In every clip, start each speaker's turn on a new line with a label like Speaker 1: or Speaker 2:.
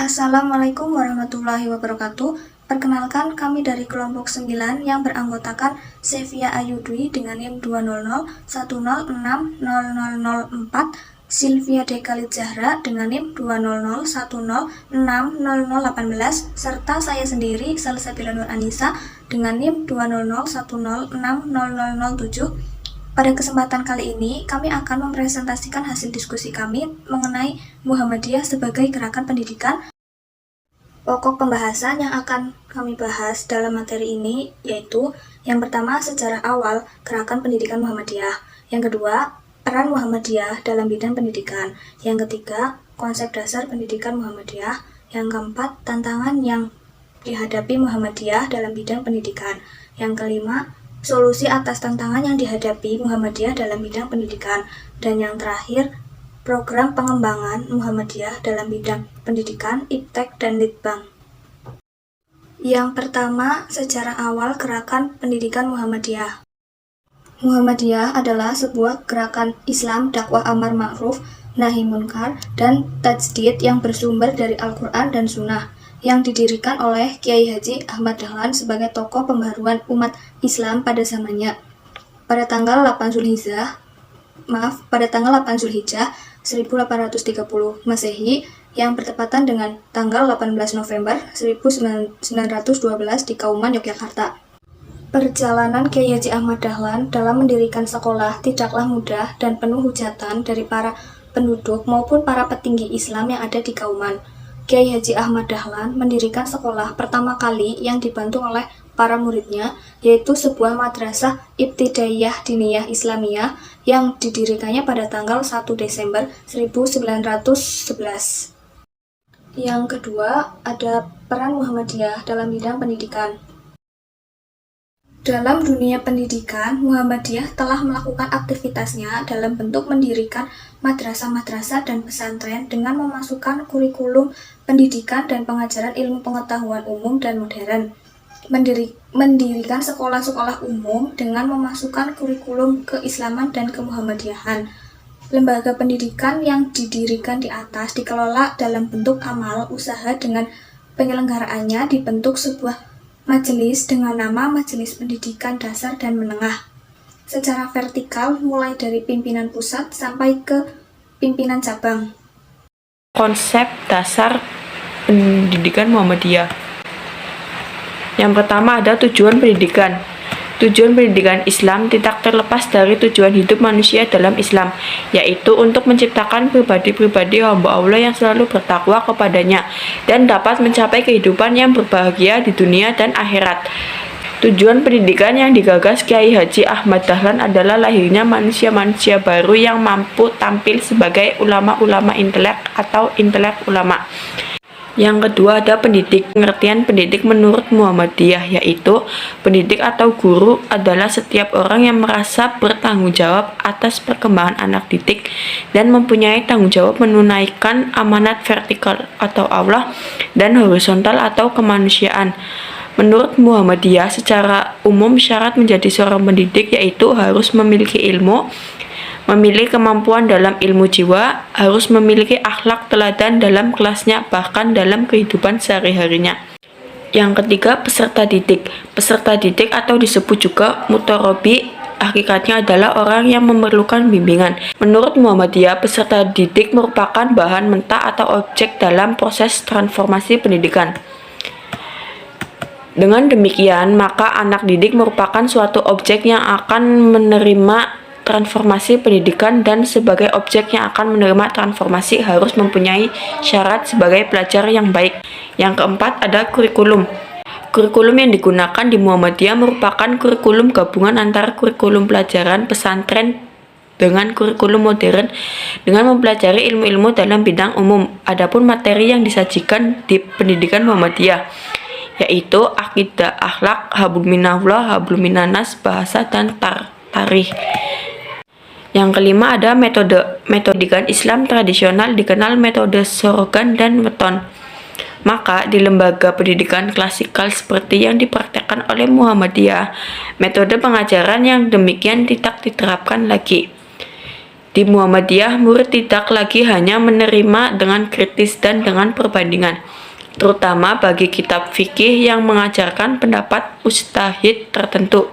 Speaker 1: Assalamualaikum warahmatullahi wabarakatuh. Perkenalkan, kami dari kelompok 9 yang beranggotakan Sevia Ayu Dwi dengan NIM 20010060004, Sylvia Dekalid Zahra dengan NIM 20010060018, serta saya sendiri, Salsabila Nur Anissa dengan NIM 20010060007. Pada kesempatan kali ini, kami akan mempresentasikan hasil diskusi kami mengenai Muhammadiyah sebagai gerakan pendidikan. Pokok pembahasan yang akan kami bahas dalam materi ini yaitu yang pertama, sejarah awal gerakan pendidikan Muhammadiyah. Yang kedua, peran Muhammadiyah dalam bidang pendidikan. Yang ketiga, konsep dasar pendidikan Muhammadiyah. Yang keempat, tantangan yang dihadapi Muhammadiyah dalam bidang pendidikan. Yang kelima, solusi atas tantangan yang dihadapi Muhammadiyah dalam bidang pendidikan. Dan yang terakhir, program pengembangan Muhammadiyah dalam bidang pendidikan, IPTEK, dan Litbang. Yang pertama, sejarah awal gerakan pendidikan Muhammadiyah. Muhammadiyah adalah sebuah gerakan Islam dakwah amar ma'ruf, nahi munkar, dan tajdid yang bersumber dari Al-Quran dan Sunnah, yang didirikan oleh Kiai Haji Ahmad Dahlan sebagai tokoh pembaharuan umat Islam pada zamannya. Pada tanggal 8 Zulhijjah 1830 Masehi yang bertepatan dengan tanggal 18 November 1912 di Kauman, Yogyakarta. Perjalanan Kiai Haji Ahmad Dahlan dalam mendirikan sekolah tidaklah mudah dan penuh hujatan dari para penduduk maupun para petinggi Islam yang ada di Kauman. Kiai Haji Ahmad Dahlan mendirikan sekolah pertama kali yang dibantu oleh para muridnya, yaitu sebuah madrasah Ibtidaiyah Diniyah Islamiyah yang didirikannya pada tanggal 1 Desember 1911. Yang kedua, ada peran Muhammadiyah dalam bidang pendidikan. Dalam dunia pendidikan, Muhammadiyah telah melakukan aktivitasnya dalam bentuk mendirikan madrasah-madrasah dan pesantren dengan memasukkan kurikulum pendidikan dan pengajaran ilmu pengetahuan umum dan modern. Mendirikan sekolah-sekolah umum dengan memasukkan kurikulum keislaman dan kemuhammadiyahan. Lembaga pendidikan yang didirikan di atas dikelola dalam bentuk amal usaha dengan penyelenggaraannya dibentuk sebuah majelis dengan nama Majelis Pendidikan Dasar dan Menengah. Secara vertikal mulai dari pimpinan pusat sampai ke pimpinan cabang.
Speaker 2: Konsep dasar pendidikan Muhammadiyah. Yang pertama ada tujuan pendidikan. Tujuan pendidikan Islam tidak terlepas dari tujuan hidup manusia dalam Islam, yaitu untuk menciptakan pribadi-pribadi hamba Allah yang selalu bertakwa kepadanya dan dapat mencapai kehidupan yang berbahagia di dunia dan akhirat. Tujuan pendidikan yang digagas Kiai Haji Ahmad Dahlan adalah lahirnya manusia-manusia baru yang mampu tampil sebagai ulama-ulama intelek atau intelek ulama. Yang kedua ada pendidik. Pengertian pendidik menurut Muhammadiyah yaitu pendidik atau guru adalah setiap orang yang merasa bertanggung jawab atas perkembangan anak didik dan mempunyai tanggung jawab menunaikan amanat vertikal atau Allah dan horizontal atau kemanusiaan. Menurut Muhammadiyah, secara umum syarat menjadi seorang pendidik yaitu harus memiliki ilmu, memiliki kemampuan dalam ilmu jiwa, harus memiliki akhlak teladan dalam kelasnya bahkan dalam kehidupan sehari-harinya. Yang ketiga, peserta didik. Peserta didik atau disebut juga mutorobi hakikatnya adalah orang yang memerlukan bimbingan. Menurut Muhammadiyah, peserta didik merupakan bahan mentah atau objek dalam proses transformasi pendidikan. Dengan demikian, maka anak didik merupakan suatu objek yang akan menerima transformasi pendidikan dan sebagai objek yang akan menerima transformasi harus mempunyai syarat sebagai pelajar yang baik. Yang keempat ada kurikulum. Kurikulum yang digunakan di Muhammadiyah merupakan kurikulum gabungan antara kurikulum pelajaran pesantren dengan kurikulum modern dengan mempelajari ilmu-ilmu dalam bidang umum. Adapun materi yang disajikan di pendidikan Muhammadiyah yaitu akidah, akhlak, hablum minallah, hablum minannas, bahasa, dan tarikh. Yang kelima ada metode. Metodikan Islam tradisional dikenal metode sorogan dan weton. Maka di lembaga pendidikan klasikal seperti yang dipraktekkan oleh Muhammadiyah, metode pengajaran yang demikian tidak diterapkan lagi. Di Muhammadiyah, murid tidak lagi hanya menerima dengan kritis dan dengan perbandingan, terutama bagi kitab fikih yang mengajarkan pendapat mujtahid tertentu.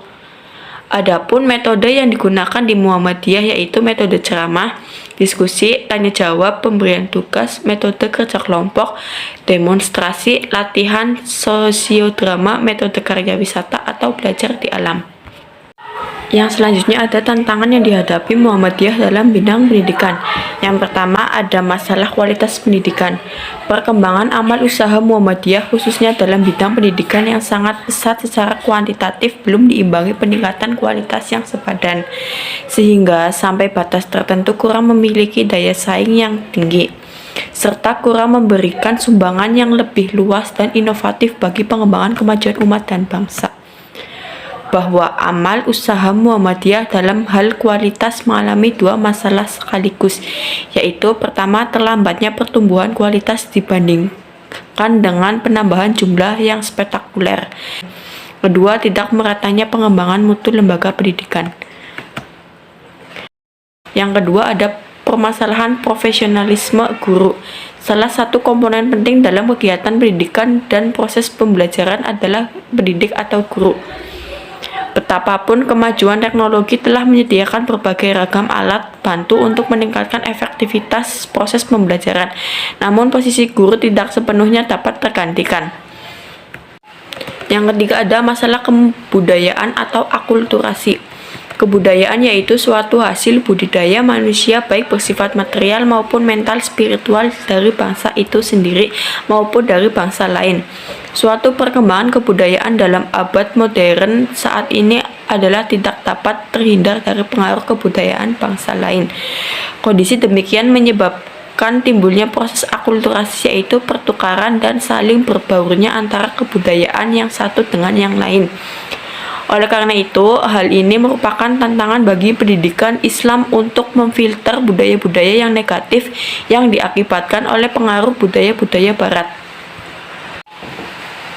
Speaker 2: Adapun metode yang digunakan di Muhammadiyah yaitu metode ceramah, diskusi, tanya jawab, pemberian tugas, metode kerja kelompok, demonstrasi, latihan sosiodrama, metode karya wisata, atau belajar di alam. Yang selanjutnya ada tantangan yang dihadapi Muhammadiyah dalam bidang pendidikan. Yang pertama ada masalah kualitas pendidikan. Perkembangan amal usaha Muhammadiyah khususnya dalam bidang pendidikan yang sangat pesat secara kuantitatif belum diimbangi peningkatan kualitas yang sepadan, sehingga sampai batas tertentu kurang memiliki daya saing yang tinggi, serta kurang memberikan sumbangan yang lebih luas dan inovatif bagi pengembangan kemajuan umat dan bangsa. Bahwa amal usaha Muhammadiyah dalam hal kualitas mengalami dua masalah sekaligus, yaitu pertama terlambatnya pertumbuhan kualitas dibandingkan dengan penambahan jumlah yang spektakuler. Kedua, tidak meratanya pengembangan mutu lembaga pendidikan. Yang kedua ada permasalahan profesionalisme guru. Salah satu komponen penting dalam kegiatan pendidikan dan proses pembelajaran adalah pendidik atau guru. Betapapun kemajuan teknologi telah menyediakan berbagai ragam alat bantu untuk meningkatkan efektivitas proses pembelajaran, namun posisi guru tidak sepenuhnya dapat tergantikan. Yang ketiga ada masalah kebudayaan atau akulturasi. Kebudayaan yaitu suatu hasil budidaya manusia baik bersifat material maupun mental spiritual dari bangsa itu sendiri maupun dari bangsa lain. Suatu perkembangan kebudayaan dalam abad modern saat ini adalah tidak dapat terhindar dari pengaruh kebudayaan bangsa lain. Kondisi demikian menyebabkan timbulnya proses akulturasi yaitu pertukaran dan saling berbaurnya antara kebudayaan yang satu dengan yang lain. Oleh karena itu, hal ini merupakan tantangan bagi pendidikan Islam untuk memfilter budaya-budaya yang negatif yang diakibatkan oleh pengaruh budaya-budaya Barat.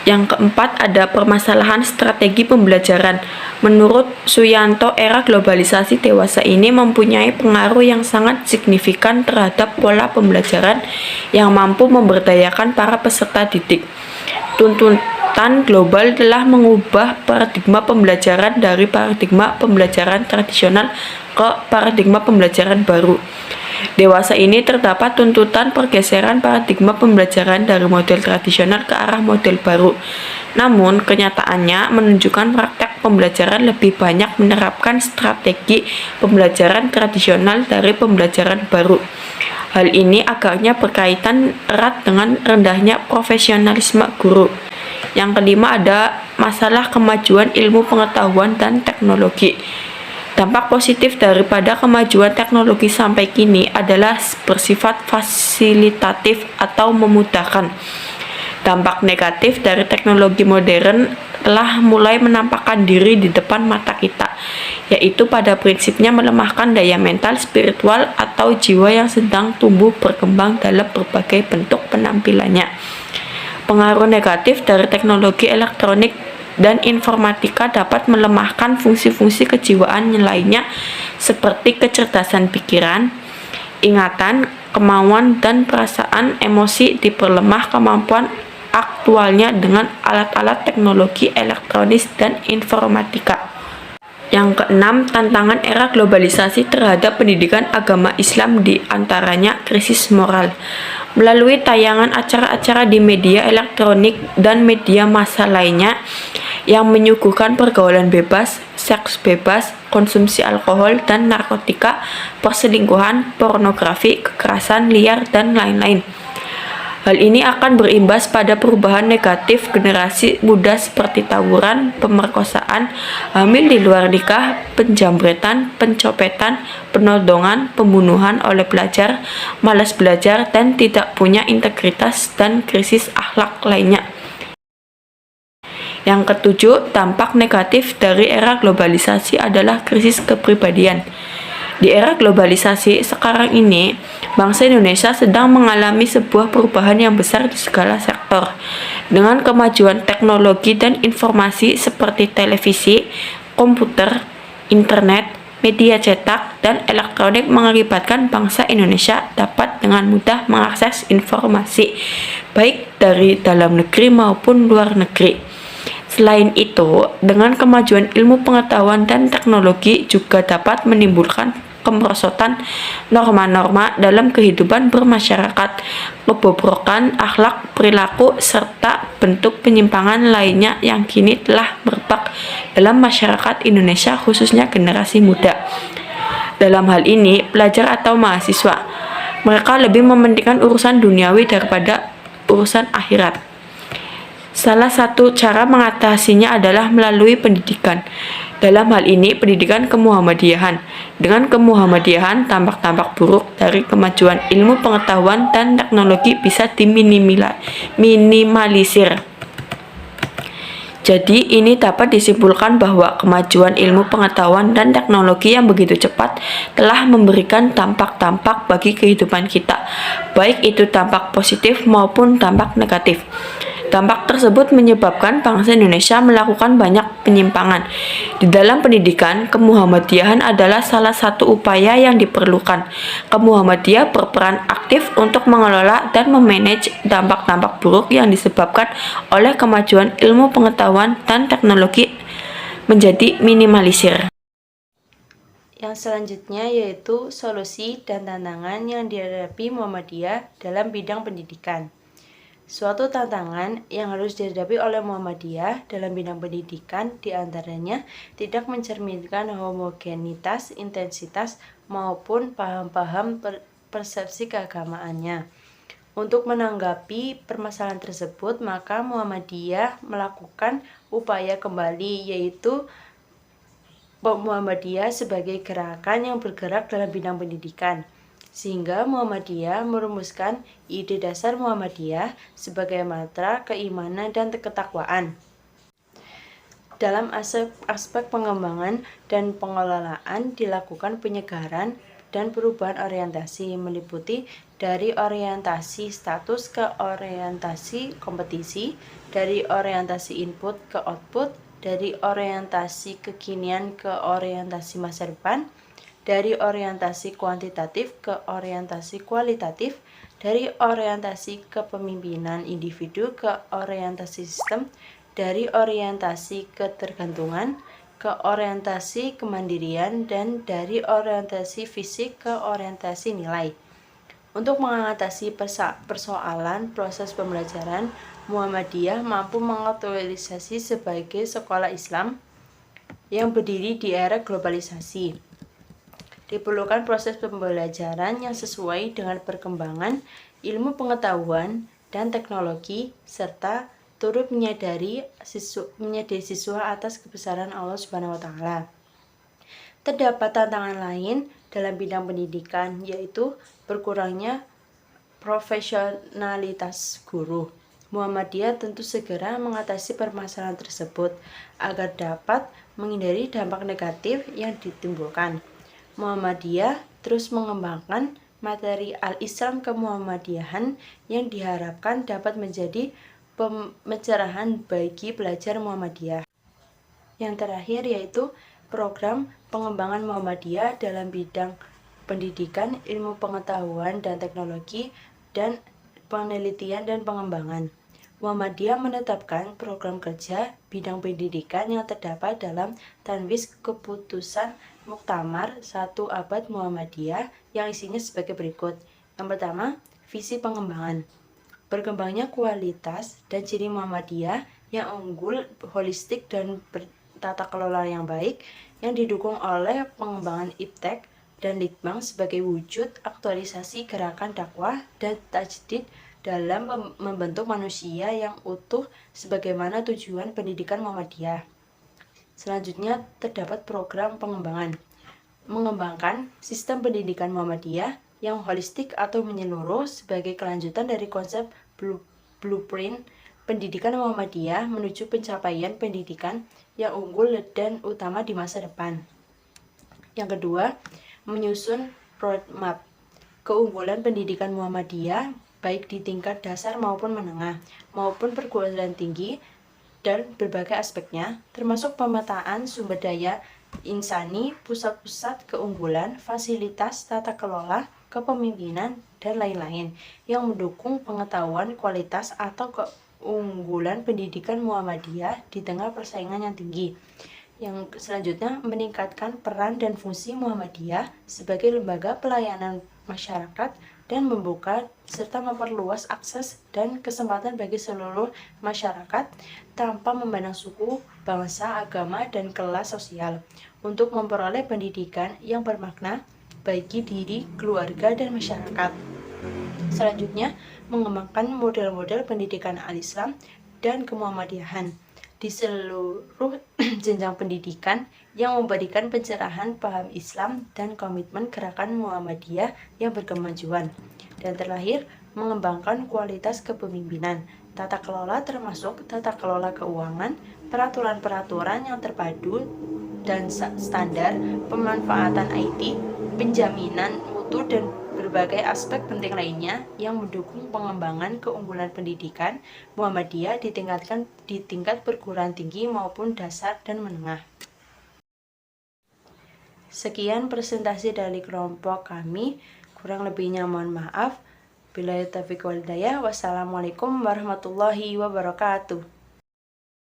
Speaker 2: Yang keempat ada permasalahan strategi pembelajaran. Menurut Suyanto, era globalisasi dewasa ini mempunyai pengaruh yang sangat signifikan terhadap pola pembelajaran yang mampu memberdayakan para peserta didik. Tuntutan global telah mengubah paradigma pembelajaran dari paradigma pembelajaran tradisional ke paradigma pembelajaran baru. Dewasa ini terdapat tuntutan pergeseran paradigma pembelajaran dari model tradisional ke arah model baru. Namun, kenyataannya menunjukkan praktek pembelajaran lebih banyak menerapkan strategi pembelajaran tradisional dari pembelajaran baru. Hal ini agaknya berkaitan erat dengan rendahnya profesionalisme guru. Yang kelima ada masalah kemajuan ilmu pengetahuan dan teknologi. Dampak positif daripada kemajuan teknologi sampai kini adalah bersifat fasilitatif atau memudahkan. Dampak negatif dari teknologi modern telah mulai menampakkan diri di depan mata kita, yaitu pada prinsipnya melemahkan daya mental, spiritual, atau jiwa yang sedang tumbuh berkembang dalam berbagai bentuk penampilannya. Pengaruh negatif dari teknologi elektronik dan informatika dapat melemahkan fungsi-fungsi kejiwaan lainnya seperti kecerdasan pikiran, ingatan, kemauan, dan perasaan emosi diperlemah kemampuan aktualnya dengan alat-alat teknologi elektronis dan informatika. Yang keenam, tantangan era globalisasi terhadap pendidikan agama Islam di antaranya krisis moral. Melalui tayangan acara-acara di media elektronik dan media massa lainnya yang menyuguhkan pergaulan bebas, seks bebas, konsumsi alkohol dan narkotika, perselingkuhan, pornografi, kekerasan liar, dan lain-lain. Hal ini akan berimbas pada perubahan negatif generasi muda seperti tawuran, pemerkosaan, hamil di luar nikah, penjambretan, pencopetan, penodongan, pembunuhan oleh pelajar, malas belajar, dan tidak punya integritas dan krisis akhlak lainnya. Yang ketujuh, dampak negatif dari era globalisasi adalah krisis kepribadian. Di era globalisasi sekarang ini, bangsa Indonesia sedang mengalami sebuah perubahan yang besar di segala sektor. Dengan kemajuan teknologi dan informasi seperti televisi, komputer, internet, media cetak, dan elektronik mengakibatkan bangsa Indonesia dapat dengan mudah mengakses informasi, baik dari dalam negeri maupun luar negeri. Selain itu, dengan kemajuan ilmu pengetahuan dan teknologi juga dapat menimbulkan kemerosotan norma-norma dalam kehidupan bermasyarakat, kebobrokan akhlak, perilaku, serta bentuk penyimpangan lainnya yang kini telah merebak dalam masyarakat Indonesia khususnya generasi muda. Dalam hal ini, pelajar atau mahasiswa, mereka lebih mementingkan urusan duniawi daripada urusan akhirat. Salah satu cara mengatasinya adalah melalui pendidikan. Dalam hal ini, pendidikan kemuhammadiyahan. Dengan kemuhammadiyahan, tampak-tampak buruk dari kemajuan ilmu pengetahuan dan teknologi bisa diminimalisir. Jadi, ini dapat disimpulkan bahwa kemajuan ilmu pengetahuan dan teknologi yang begitu cepat telah memberikan dampak-dampak bagi kehidupan kita, baik itu dampak positif maupun dampak negatif. Dampak tersebut menyebabkan bangsa Indonesia melakukan banyak penyimpangan. Di dalam pendidikan, kemuhammadiyahan adalah salah satu upaya yang diperlukan. Kemuhammadiyah berperan aktif untuk mengelola dan memanage dampak-dampak buruk yang disebabkan oleh kemajuan ilmu pengetahuan dan teknologi menjadi minimalisir. Yang selanjutnya yaitu solusi dan tantangan yang dihadapi Muhammadiyah dalam bidang pendidikan. Suatu tantangan yang harus dihadapi oleh Muhammadiyah dalam bidang pendidikan diantaranya tidak mencerminkan homogenitas, intensitas, maupun paham-paham persepsi keagamaannya. Untuk menanggapi permasalahan tersebut, maka Muhammadiyah melakukan upaya kembali, yaitu Muhammadiyah sebagai gerakan yang bergerak dalam bidang pendidikan. Sehingga Muhammadiyah merumuskan ide dasar Muhammadiyah sebagai mantra keimanan dan ketakwaan. Dalam aspek pengembangan dan pengelolaan dilakukan penyegaran dan perubahan orientasi, meliputi dari orientasi status ke orientasi kompetisi, dari orientasi input ke output, dari orientasi kekinian ke orientasi masa depan, dari orientasi kuantitatif ke orientasi kualitatif, dari orientasi kepemimpinan individu ke orientasi sistem, dari orientasi ketergantungan ke orientasi kemandirian, dan dari orientasi fisik ke orientasi nilai. Untuk mengatasi persoalan proses pembelajaran, Muhammadiyah mampu mengaktualisasi sebagai sekolah Islam yang berdiri di era globalisasi. Diperlukan proses pembelajaran yang sesuai dengan perkembangan ilmu pengetahuan dan teknologi, serta turut menyadari siswa atas kebesaran Allah Subhanahu wa Ta'ala. Terdapat tantangan lain dalam bidang pendidikan, yaitu berkurangnya profesionalitas guru. Muhammadiyah tentu segera mengatasi permasalahan tersebut agar dapat menghindari dampak negatif yang ditimbulkan. Muhammadiyah terus mengembangkan materi al-Islam kemuhammadiyahan yang diharapkan dapat menjadi pencerahan bagi pelajar Muhammadiyah. Yang terakhir yaitu program pengembangan Muhammadiyah dalam bidang pendidikan, ilmu pengetahuan dan teknologi, dan penelitian dan pengembangan. Muhammadiyah menetapkan program kerja bidang pendidikan yang terdapat dalam Tanwis Keputusan Muktamar 1 Abad Muhammadiyah yang isinya sebagai berikut. Yang pertama, visi pengembangan. Berkembangnya kualitas dan ciri Muhammadiyah yang unggul, holistik, dan bertata kelola yang baik yang didukung oleh pengembangan iptek dan litbang sebagai wujud aktualisasi gerakan dakwah dan tajdid dalam membentuk manusia yang utuh sebagaimana tujuan pendidikan Muhammadiyah. Selanjutnya terdapat program pengembangan. Mengembangkan sistem pendidikan Muhammadiyah yang holistik atau menyeluruh sebagai kelanjutan dari konsep blueprint pendidikan Muhammadiyah menuju pencapaian pendidikan yang unggul dan utama di masa depan. Yang kedua, menyusun roadmap keunggulan pendidikan Muhammadiyah baik di tingkat dasar maupun menengah, maupun perguruan tinggi dan berbagai aspeknya, termasuk pemetaan sumber daya
Speaker 3: insani, pusat-pusat keunggulan, fasilitas, tata kelola, kepemimpinan, dan lain-lain yang mendukung pengetahuan, kualitas, atau keunggulan pendidikan Muhammadiyah di tengah persaingan yang tinggi. Yang selanjutnya, meningkatkan peran dan fungsi Muhammadiyah sebagai lembaga pelayanan masyarakat dan membuka serta memperluas akses dan kesempatan bagi seluruh masyarakat tanpa memandang suku, bangsa, agama, dan kelas sosial untuk memperoleh pendidikan yang bermakna bagi diri, keluarga, dan masyarakat. Selanjutnya, mengembangkan model-model pendidikan al-Islam dan kemuhammadiyahan di seluruh jenjang pendidikan yang memberikan pencerahan paham Islam dan komitmen gerakan Muhammadiyah yang berkemajuan. Dan terakhir, mengembangkan kualitas kepemimpinan, tata kelola termasuk tata kelola keuangan, peraturan-peraturan yang terpadu dan standar, pemanfaatan IT, penjaminan mutu, dan berbagai aspek penting lainnya yang mendukung pengembangan keunggulan pendidikan Muhammadiyah ditingkatkan di tingkat perguruan tinggi maupun dasar dan menengah. Sekian presentasi dari kelompok kami, kurang lebihnya mohon maaf. Billahi taufiq wal hidayah. Wassalamualaikum warahmatullahi wabarakatuh.